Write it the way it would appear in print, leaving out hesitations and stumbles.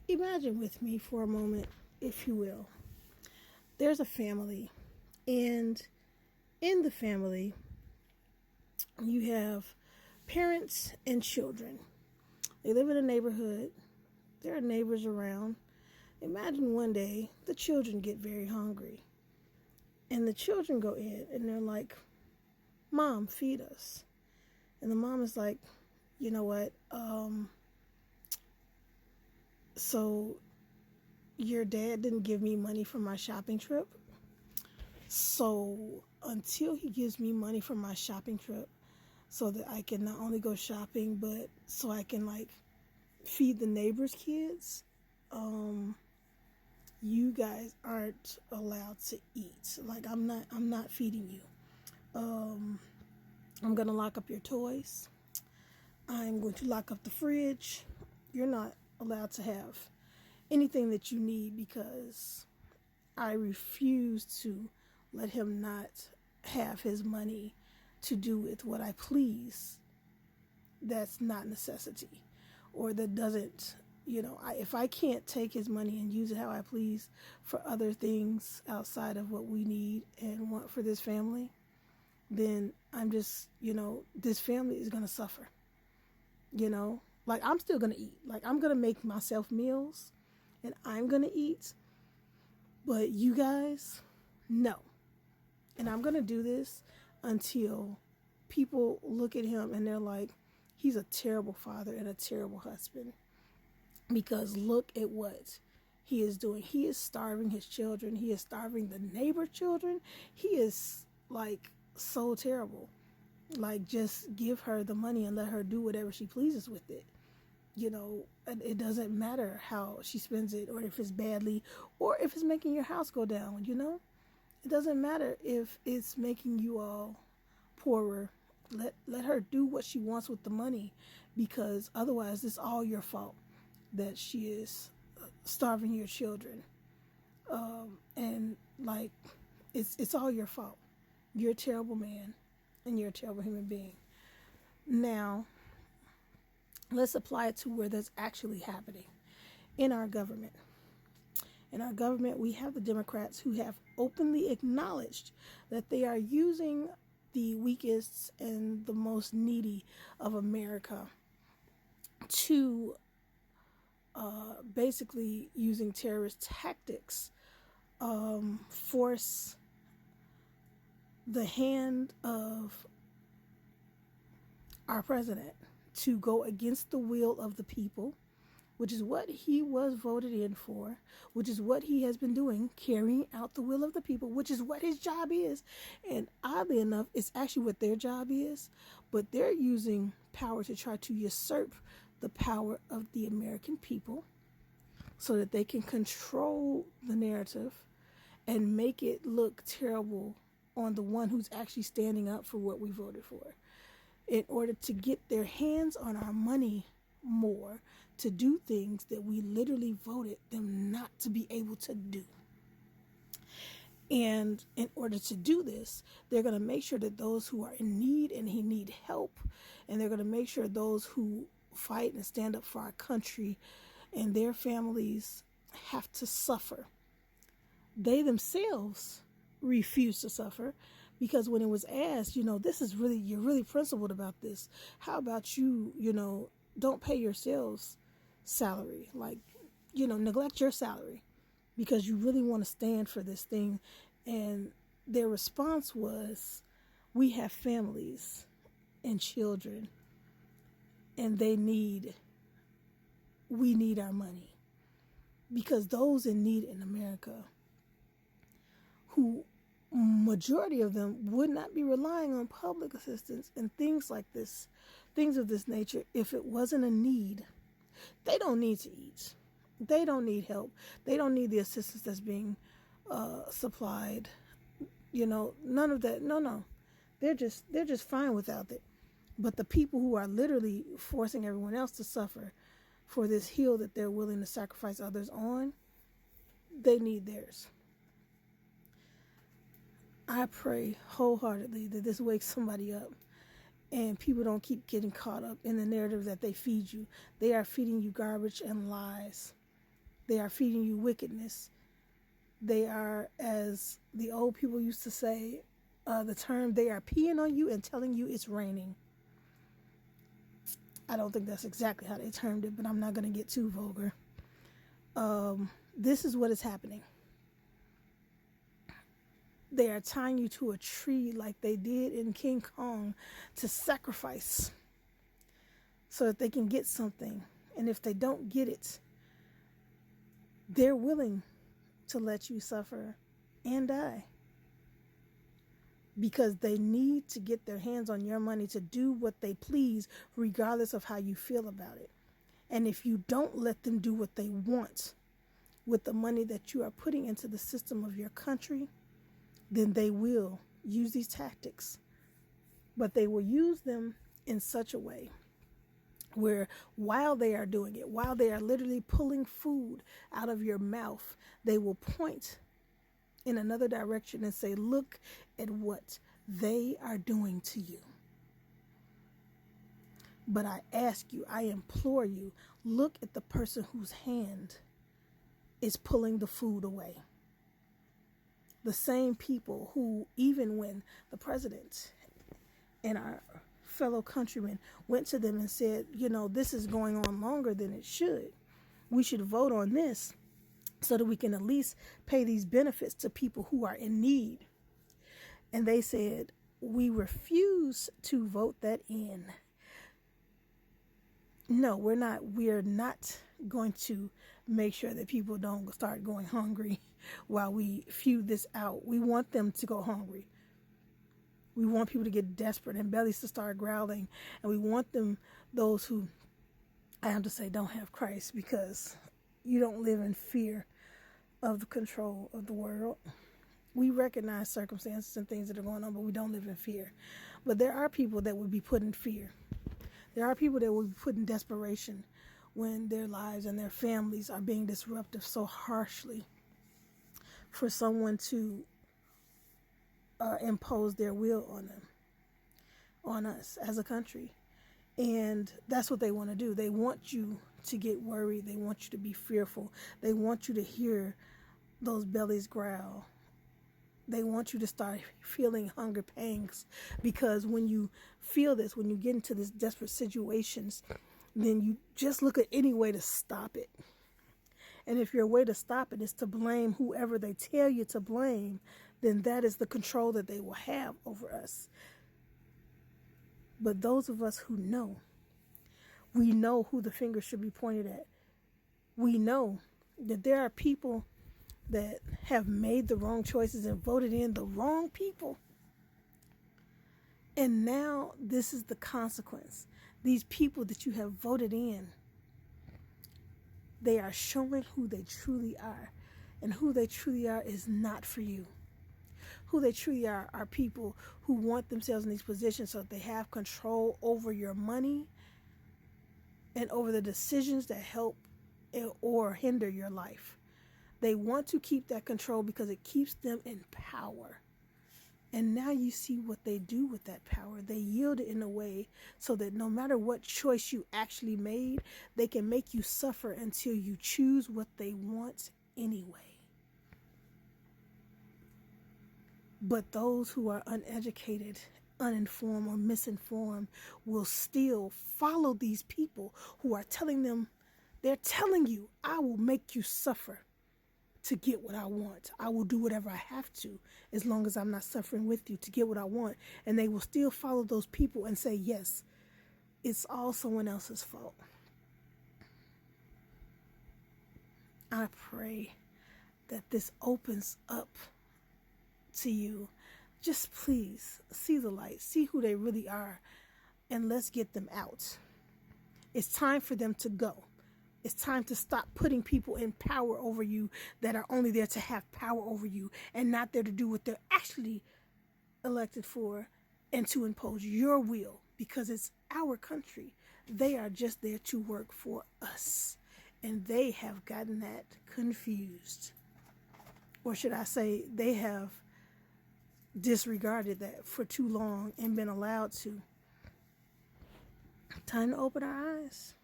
Imagine with me for a moment, if you will. There's a family, and in the family, you have parents and children. They live in a neighborhood. There are neighbors around. Imagine one day the children get very hungry. And the children go in and they're like, Mom, feed us. And the mom is like, you know what? So your dad didn't give me money for my shopping trip. So until he gives me money for my shopping trip so that I can not only go shopping, but so I can feed the neighbors' kids, you guys aren't allowed to eat. I'm not feeding you. I'm gonna lock up your toys. I'm going to lock up the fridge. You're not allowed to have anything that you need because I refuse to let him not have his money to do with what I please. That's not necessity, or that doesn't, if I can't take his money and use it how I please for other things outside of what we need and want for this family, then I'm just, this family is going to suffer. I'm still going to eat. I'm going to make myself meals and I'm going to eat. But you guys, no. And I'm going to do this until people look at him and they're like, he's a terrible father and a terrible husband. Because look at what he is doing. He is starving his children. He is starving the neighbor children. He is so terrible. Just give her the money and let her do whatever she pleases with it. It doesn't matter how she spends it, or if it's badly, or if it's making your house go down, It doesn't matter if it's making you all poorer. Let her do what she wants with the money, because otherwise it's all your fault that she is starving your children. It's all your fault. You're a terrible man and you're a terrible human being. Now, let's apply it to where that's actually happening in our government. In our government, we have the Democrats who have openly acknowledged that they are using the weakest and the most needy of America to basically using terrorist tactics, force the hand of our president to go against the will of the people, which is what he was voted in for, which is what he has been doing, carrying out the will of the people, which is what his job is. And oddly enough, it's actually what their job is, but they're using power to try to usurp the power of the American people so that they can control the narrative and make it look terrible on the one who's actually standing up for what we voted for, in order to get their hands on our money more, to do things that we literally voted them not to be able to do. And in order to do this, they're going to make sure that those who are in need and who need help, and they're going to make sure those who fight and stand up for our country and their families have to suffer. They themselves refuse to suffer, because when it was asked, this is really, you're really principled about this. How about you, don't pay your sales salary, neglect your salary because you really want to stand for this thing. And their response was, we have families and children and we need our money, because those in need in America, who majority of them would not be relying on public assistance and things like this, things of this nature, if it wasn't a need. They don't need to eat. They don't need help. They don't need the assistance that's being supplied. None of that. No. They're just fine without it. But the people who are literally forcing everyone else to suffer for this hill that they're willing to sacrifice others on, they need theirs. I pray wholeheartedly that this wakes somebody up and people don't keep getting caught up in the narrative that they feed you. They are feeding you garbage and lies. They are feeding you wickedness. They are, as the old people used to say, the term, they are peeing on you and telling you it's raining. I don't think that's exactly how they termed it, but I'm not going to get too vulgar. This is what is happening. They are tying you to a tree like they did in King Kong to sacrifice so that they can get something. And if they don't get it, they're willing to let you suffer and die because they need to get their hands on your money to do what they please, regardless of how you feel about it. And if you don't let them do what they want with the money that you are putting into the system of your country, then they will use these tactics. But they will use them in such a way where while they are doing it, while they are literally pulling food out of your mouth, they will point in another direction and say, look at what they are doing to you. But I ask you, I implore you, look at the person whose hand is pulling the food away. The same people who, even when the president and our fellow countrymen went to them and said, this is going on longer than it should. We should vote on this so that we can at least pay these benefits to people who are in need. And they said, we refuse to vote that in. No, we're not. We're not going to make sure that people don't start going hungry while we feud this out. We want them to go hungry. We want people to get desperate and bellies to start growling. And we want them, those who, I have to say, don't have Christ, because you don't live in fear of the control of the world. We recognize circumstances and things that are going on, but we don't live in fear. But there are people that would be put in fear. There are people that will be put in desperation when their lives and their families are being disrupted so harshly for someone to impose their will on them, on us as a country. And that's what they want to do. They want you to get worried. They want you to be fearful. They want you to hear those bellies growl. They want you to start feeling hunger pangs, because when you feel this, when you get into these desperate situations, then you just look at any way to stop it. And if your way to stop it is to blame whoever they tell you to blame, then that is the control that they will have over us. But those of us who know, we know who the finger should be pointed at. We know that there are people that have made the wrong choices and voted in the wrong people. And now this is the consequence. These people that you have voted in, they are showing who they truly are. And who they truly are is not for you. Who they truly are people who want themselves in these positions so that they have control over your money and over the decisions that help or hinder your life. They want to keep that control because it keeps them in power. And now you see what they do with that power. They yield it in a way so that no matter what choice you actually made, they can make you suffer until you choose what they want anyway. But those who are uneducated, uninformed, or misinformed will still follow these people who are telling them, they're telling you, I will make you suffer to get what I want. I will do whatever I have to as long as I'm not suffering with you to get what I want. And they will still follow those people and say, yes, it's all someone else's fault. I pray that this opens up to you. Just please see the light, see who they really are, and let's get them out. It's time for them to go. It's time to stop putting people in power over you that are only there to have power over you and not there to do what they're actually elected for and to impose your will, because it's our country. They are just there to work for us, and they have gotten that confused. Or should I say, they have disregarded that for too long and been allowed to. Time to open our eyes.